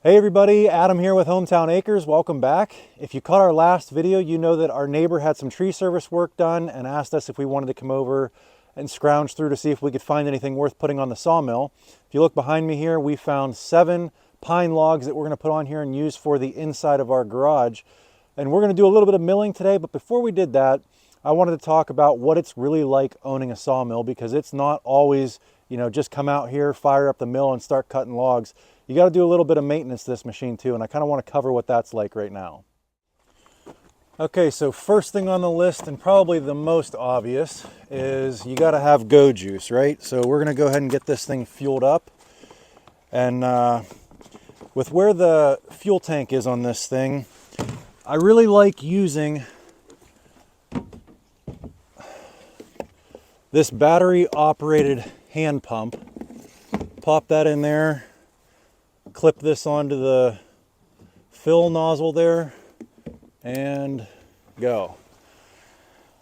Hey everybody, Adam here with Hometown Acres. Welcome back. If you caught our last video, you know that our neighbor had some tree service work done and asked us if we wanted to come over and scrounge through to see if we could find anything worth putting on the sawmill. If you look behind me here, we found 7 pine logs that we're going to put on here and use for the inside of our garage. And we're going to do a little bit of milling today, but before we did that, I wanted to talk about what it's really like owning a sawmill, because it's not always, just come out here, fire up the mill and start cutting logs. You got to do a little bit of maintenance to this machine too, and I kind of want to cover what that's like right now. Okay, so first thing on the list, and probably the most obvious, is you got to have go juice, right? So we're going to go ahead and get this thing fueled up. And with where the fuel tank is on this thing, I really like using this battery operated hand pump. Pop that in there, clip this onto the fill nozzle there, and go.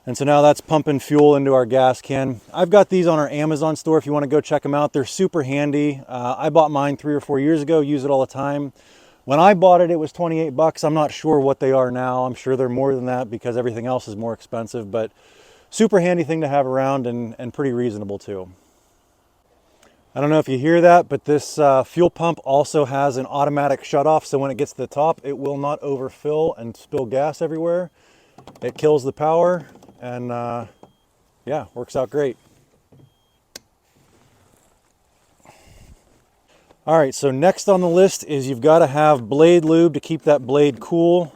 And so now that's pumping fuel into our gas can. I've got these on our Amazon store if you want to go check them out. They're super handy. I bought mine 3 or 4 years ago, use it all the time. When I bought it, it was 28 bucks. I'm not sure what they are now. I'm sure they're more than that because everything else is more expensive, but super handy thing to have around and pretty reasonable too. I don't know if you hear that, but this fuel pump also has an automatic shutoff, so when it gets to the top, it will not overfill and spill gas everywhere. It kills the power, and yeah, works out great. All right, so next on the list is you've got to have blade lube to keep that blade cool.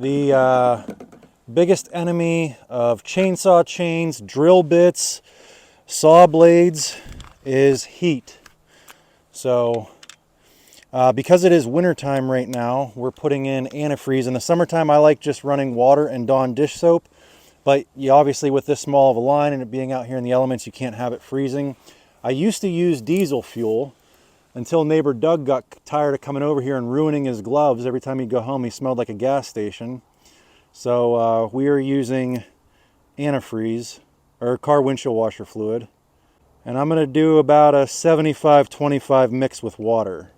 The biggest enemy of chainsaw chains, drill bits, saw blades is heat. So because it is wintertime right now, we're putting in antifreeze. In the summertime, I like just running water and Dawn dish soap, but you obviously with this small of a line and it being out here in the elements, you can't have it freezing. I used to use diesel fuel until neighbor Doug got tired of coming over here and ruining his gloves. Every time he'd go home, he smelled like a gas station. So we are using antifreeze, or car windshield washer fluid. And I'm going to do about a 75-25 mix with water,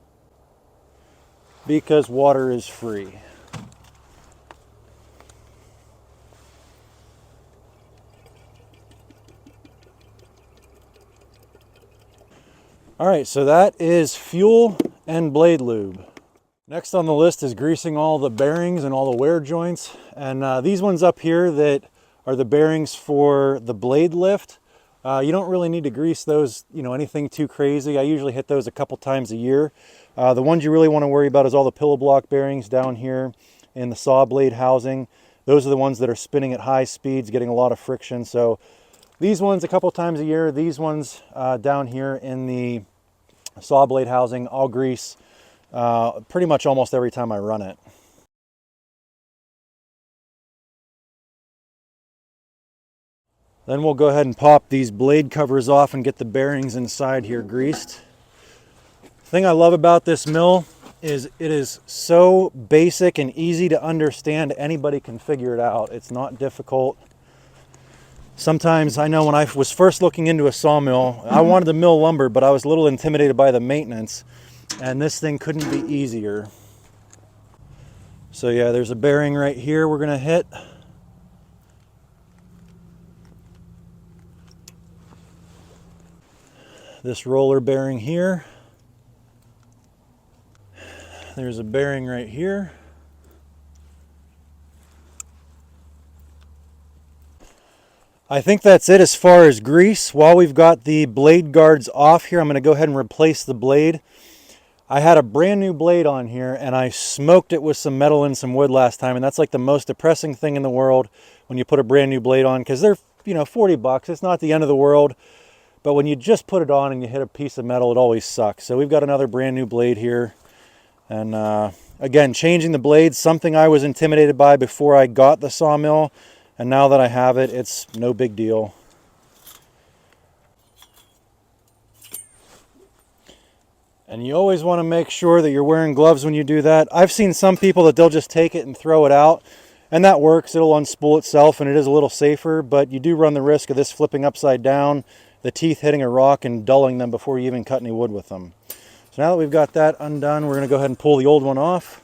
because water is free. All right, so that is fuel and blade lube. Next on the list is greasing all the bearings and all the wear joints. And these ones up here that are the bearings for the blade lift. You don't really need to grease those, anything too crazy. I usually hit those a couple times a year. The ones you really want to worry about is all the pillow block bearings down here in the saw blade housing. Those are the ones that are spinning at high speeds, getting a lot of friction. So these ones a couple times a year. These ones down here in the saw blade housing, I'll grease pretty much almost every time I run it. Then we'll go ahead and pop these blade covers off and get the bearings inside here greased. The thing I love about this mill is it is so basic and easy to understand. Anybody can figure it out. It's not difficult. Sometimes, I know when I was first looking into a sawmill, I wanted to mill lumber, but I was a little intimidated by the maintenance, and this thing couldn't be easier. So yeah, there's a bearing right here we're gonna hit. This roller bearing here. There's a bearing right here. I think that's it as far as grease. While we've got the blade guards off here, I'm going to go ahead and replace the blade. I had a brand new blade on here and I smoked it with some metal and some wood last time, and that's like the most depressing thing in the world when you put a brand new blade on, because they're 40 bucks. It's not the end of the world. But when you just put it on and you hit a piece of metal, it always sucks. So we've got another brand new blade here. And again, changing the blades, something I was intimidated by before I got the sawmill. And now that I have it, it's no big deal. And you always want to make sure that you're wearing gloves when you do that. I've seen some people that they'll just take it and throw it out. And that works. It'll unspool itself and it is a little safer. But you do run the risk of this flipping upside down, the teeth hitting a rock and dulling them before you even cut any wood with them. So now that we've got that undone, we're going to go ahead and pull the old one off.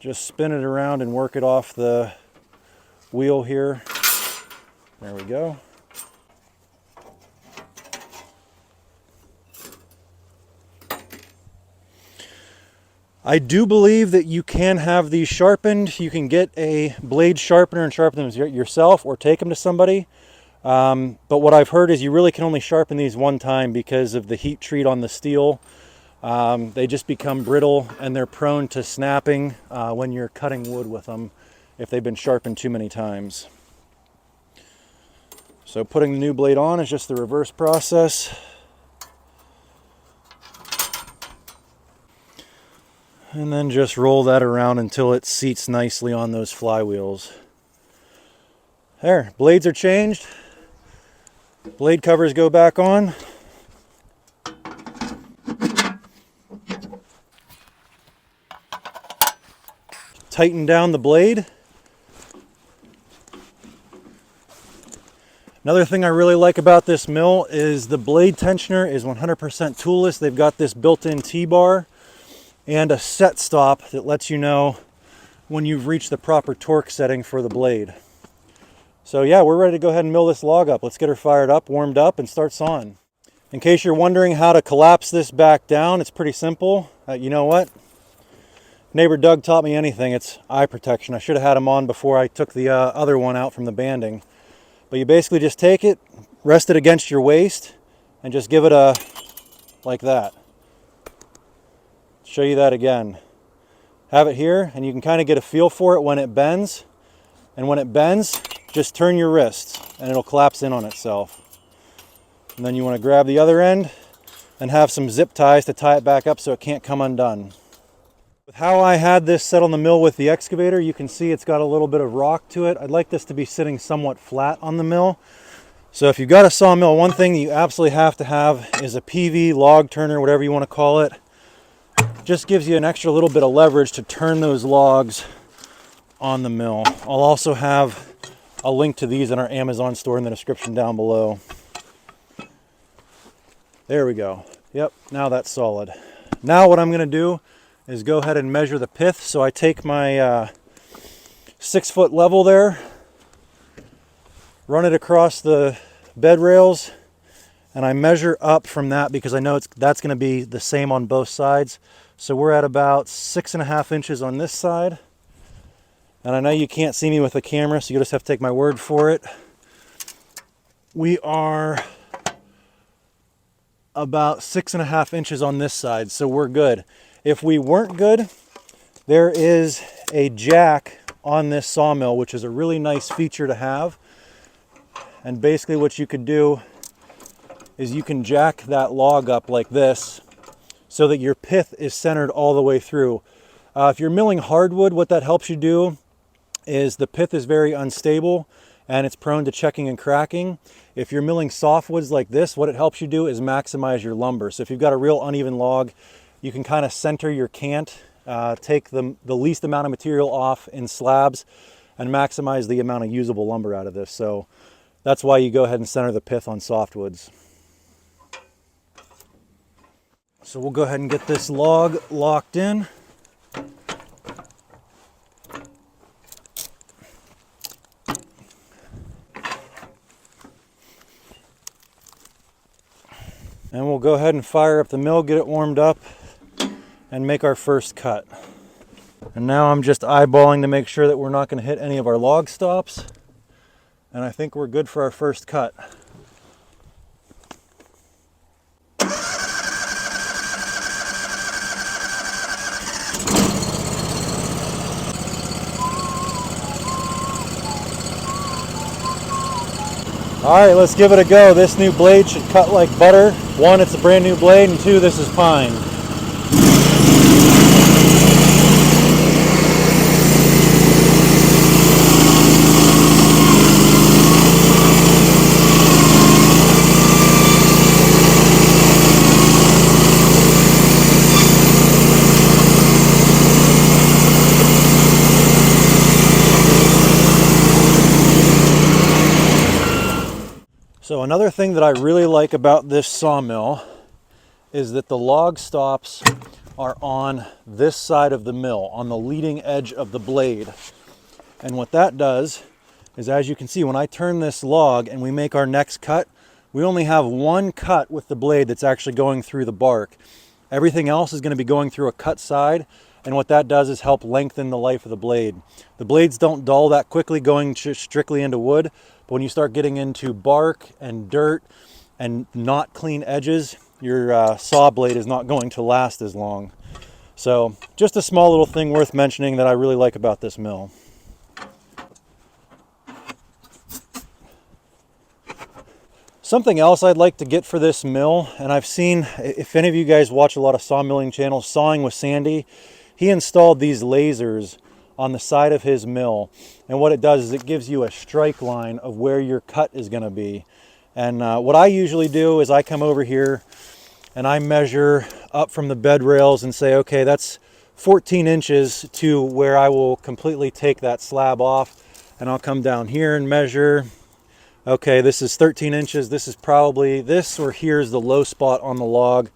Just spin it around and work it off the wheel here. There we go. I do believe that you can have these sharpened. You can get a blade sharpener and sharpen them yourself or take them to somebody. But what I've heard is you really can only sharpen these one time because of the heat treat on the steel. They just become brittle and they're prone to snapping when you're cutting wood with them if they've been sharpened too many times. So putting the new blade on is just the reverse process. And then just roll that around until it seats nicely on those flywheels. There, blades are changed. Blade covers go back on. Tighten down the blade. Another thing I really like about this mill is the blade tensioner is 100% toolless. They've got this built-in T-bar and a set stop that lets you know when you've reached the proper torque setting for the blade. So yeah, we're ready to go ahead and mill this log up. Let's get her fired up, warmed up, and start sawing. In case you're wondering how to collapse this back down, it's pretty simple. You know what? Neighbor Doug taught me anything. It's eye protection. I should have had him on before I took the other one out from the banding. But you basically just take it, rest it against your waist, and just give it a, like that. Show you that again. Have it here, and you can kind of get a feel for it when it bends. And when it bends, just turn your wrist, and it'll collapse in on itself. And then you want to grab the other end and have some zip ties to tie it back up so it can't come undone. With how I had this set on the mill with the excavator, you can see it's got a little bit of rock to it. I'd like this to be sitting somewhat flat on the mill. So if you've got a sawmill, one thing that you absolutely have to have is a PV log turner, whatever you want to call it. Just gives you an extra little bit of leverage to turn those logs on the mill. I'll also have a link to these in our Amazon store in the description down below. There we go. Yep, now that's solid. Now what I'm going to do is go ahead and measure the pith. So I take my 6-foot level there, run it across the bed rails, and I measure up from that because I know that's going to be the same on both sides. So we're at about 6.5 inches on this side. And I know you can't see me with the camera, so you'll just have to take my word for it. We are about 6.5 inches on this side, so we're good. If we weren't good, there is a jack on this sawmill, which is a really nice feature to have. And basically what you could do is you can jack that log up like this so that your pith is centered all the way through. If you're milling hardwood, what that helps you do is the pith is very unstable and it's prone to checking and cracking. If you're milling softwoods like this, what it helps you do is maximize your lumber. So if you've got a real uneven log, you can kind of center your cant, take the least amount of material off in slabs and maximize the amount of usable lumber out of this. So that's why you go ahead and center the pith on softwoods. So we'll go ahead and get this log locked in. And we'll go ahead and fire up the mill, get it warmed up, and make our first cut. And now I'm just eyeballing to make sure that we're not going to hit any of our log stops. And I think we're good for our first cut. All right, let's give it a go. This new blade should cut like butter. One, it's a brand new blade, and two, this is pine. So So another thing that I really like about this sawmill is that the log stops are on this side of the mill, on the leading edge of the blade. And what that does is, as you can see, when I turn this log and we make our next cut, we only have one cut with the blade that's actually going through the bark. Everything else is going to be going through a cut side, and what that does is help lengthen the life of the blade. The blades don't dull that quickly going strictly into wood, but when you start getting into bark and dirt and not clean edges, your saw blade is not going to last as long. So just a small little thing worth mentioning that I really like about this mill. Something else I'd like to get for this mill, and I've seen, if any of you guys watch a lot of sawmilling channels, Sawing with Sandy, he installed these lasers on the side of his mill, and what it does is it gives you a strike line of where your cut is going to be. And what I usually do is I come over here and I measure up from the bed rails and say, okay, that's 14 inches to where I will completely take that slab off. And I'll come down here and measure, okay, this is 13 inches. This is probably this, or here's the low spot on the log.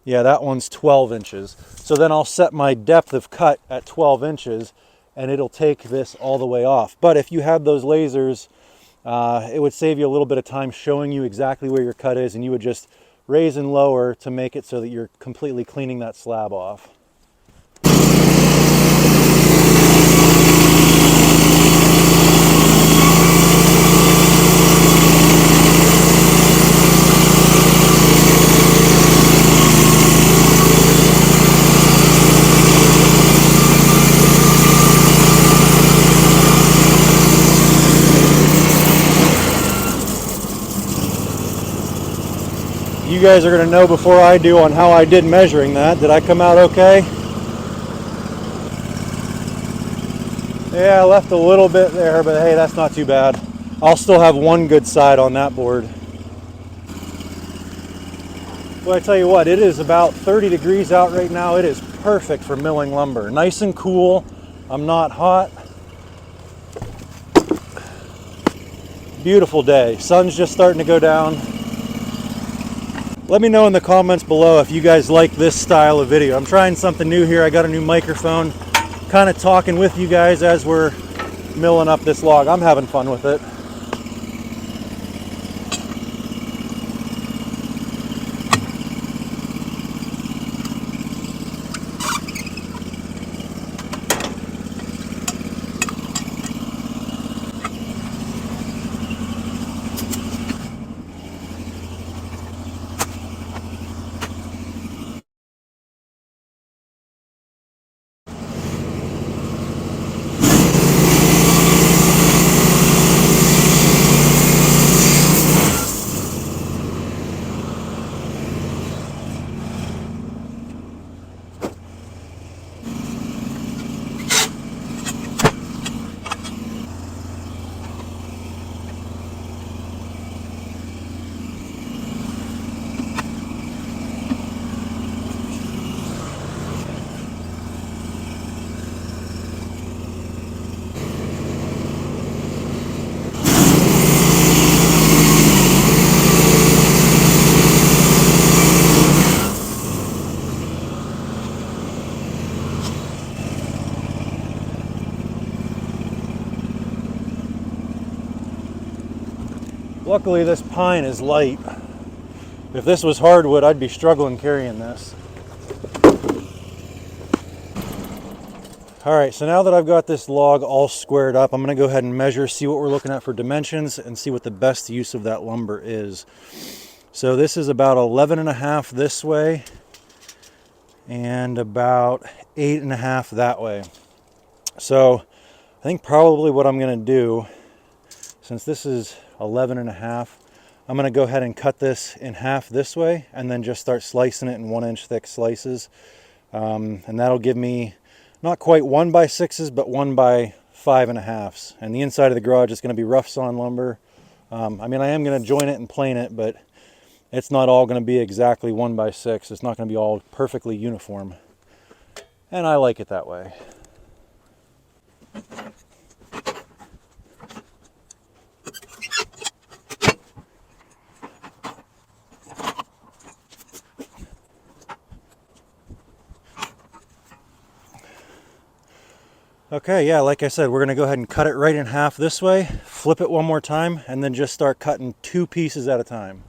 Yeah, that one's 12 inches. So then I'll set my depth of cut at 12 inches and it'll take this all the way off. But if you had those lasers, it would save you a little bit of time showing you exactly where your cut is, and you would just raise and lower to make it so that you're completely cleaning that slab off. You guys are going to know before I do on how I did measuring that. Did I come out okay? Yeah, I left a little bit there, but hey, that's not too bad. I'll still have one good side on that board. Well, I tell you what, it is about 30 degrees out right now. It is perfect for milling lumber. Nice and cool. I'm not hot. Beautiful day. Sun's just starting to go down. Let me know in the comments below if you guys like this style of video. I'm trying something new here. I got a new microphone, kind of talking with you guys as we're milling up this log. I'm having fun with it. Luckily this pine is light. If this was hardwood, I'd be struggling carrying this. All right, so now that I've got this log all squared up, I'm gonna go ahead and measure, see what we're looking at for dimensions, and see what the best use of that lumber is. So this is about 11.5 this way, and about 8.5 that way. So I think probably what I'm gonna do, since this is 11.5, I'm gonna go ahead and cut this in half this way, and then just start slicing it in 1-inch thick slices. And that'll give me not quite 1x6s, but 1x5.5s. And the inside of the garage is gonna be rough sawn lumber. I mean, I am gonna join it and plane it, but it's not all gonna be exactly 1x6. It's not gonna be all perfectly uniform. And I like it that way. Okay, yeah, like I said, we're gonna go ahead and cut it right in half this way, flip it one more time, and then just start cutting 2 pieces at a time.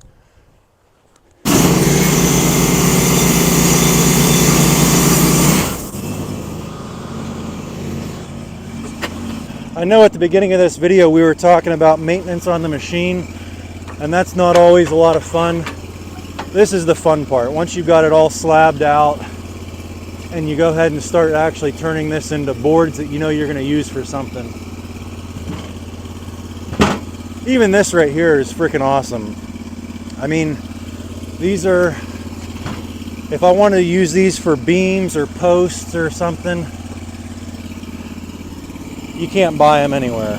I know at the beginning of this video we were talking about maintenance on the machine, and that's not always a lot of fun. This is the fun part. Once you've got it all slabbed out, and you go ahead and start actually turning this into boards that you know you're going to use for something. Even this right here is freaking awesome. I mean, these are, if I wanted to use these for beams or posts or something, you can't buy them anywhere.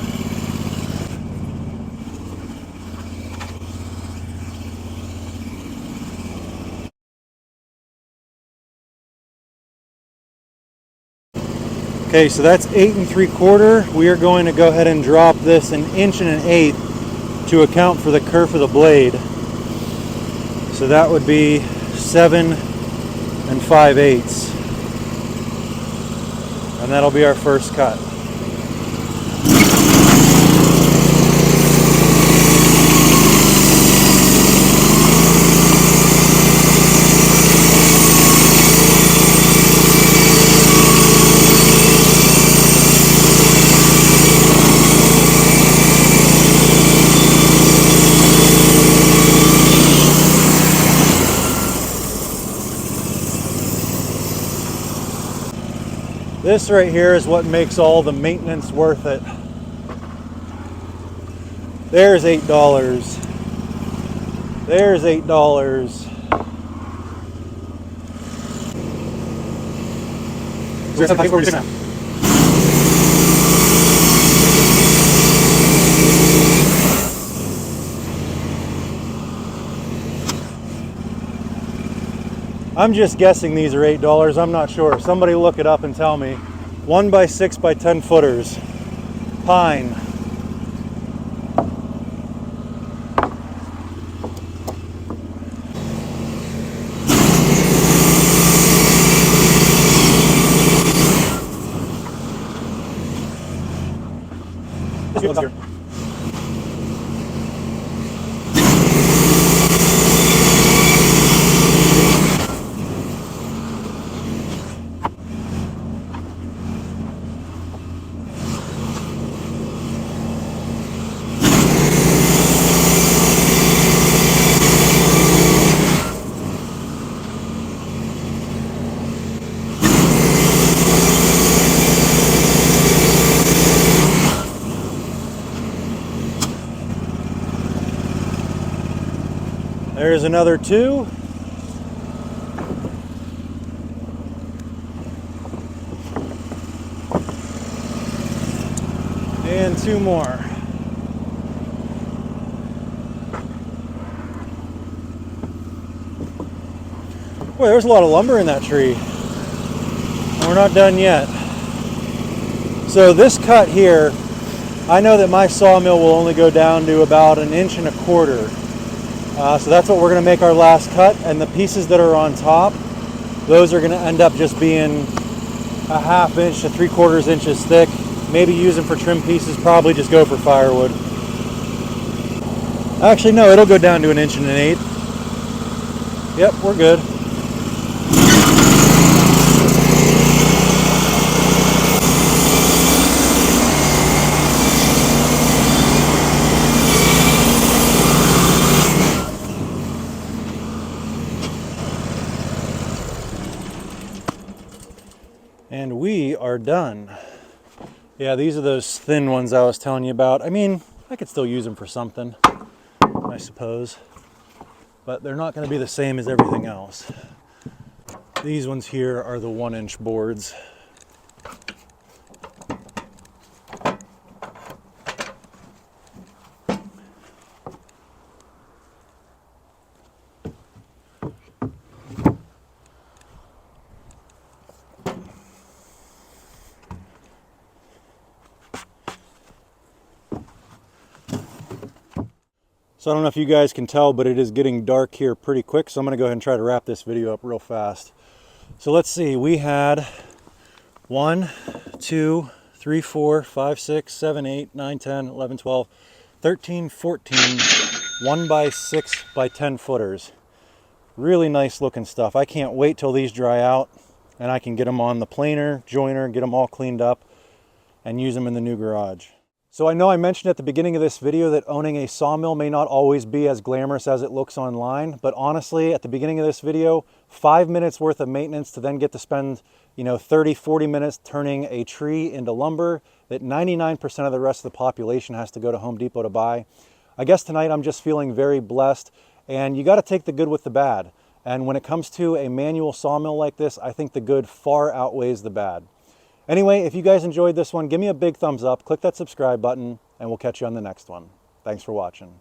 Okay, so that's 8 3/4. We are going to go ahead and drop this 1 1/8 to account for the kerf of the blade. So that would be 7 5/8. And that'll be our first cut. This right here is what makes all the maintenance worth it. There's $8. There's $8. I'm just guessing these are $8. I'm not sure. Somebody look it up and tell me. 1 by 6 by 10 footers. Pine. There's another 2. And 2 more. Boy, there's a lot of lumber in that tree. And we're not done yet. So this cut here, I know that my sawmill will only go down to about 1 1/4 inches. So that's what we're going to make our last cut, and the pieces that are on top, those are going to end up just being 1/2 inch to 3/4 inches thick. Maybe use them for trim pieces, probably just go for firewood. Actually no, it'll go down to 1 1/8 inches. Yep, we're good. And we are done. Yeah, these are those thin ones I was telling you about. I mean, I could still use them for something, I suppose. But they're not going to be the same as everything else. These ones here are the 1-inch boards. So I don't know if you guys can tell, but it is getting dark here pretty quick. So I'm going to go ahead and try to wrap this video up real fast. So let's see, we had 1, 2, 3, 4, 5, 6, 7, 8, 9, 10, 11, 12, 13, 14, 1 by 6 by 10 footers. Really nice looking stuff. I can't wait till these dry out and I can get them on the planer, joiner, get them all cleaned up and use them in the new garage. So I know I mentioned at the beginning of this video that owning a sawmill may not always be as glamorous as it looks online, but honestly, at the beginning of this video, 5 minutes worth of maintenance to then get to spend, 30, 40 minutes turning a tree into lumber that 99% of the rest of the population has to go to Home Depot to buy. I guess tonight I'm just feeling very blessed, and you got to take the good with the bad. And when it comes to a manual sawmill like this, I think the good far outweighs the bad. Anyway, if you guys enjoyed this one, give me a big thumbs up, click that subscribe button, and we'll catch you on the next one. Thanks for watching.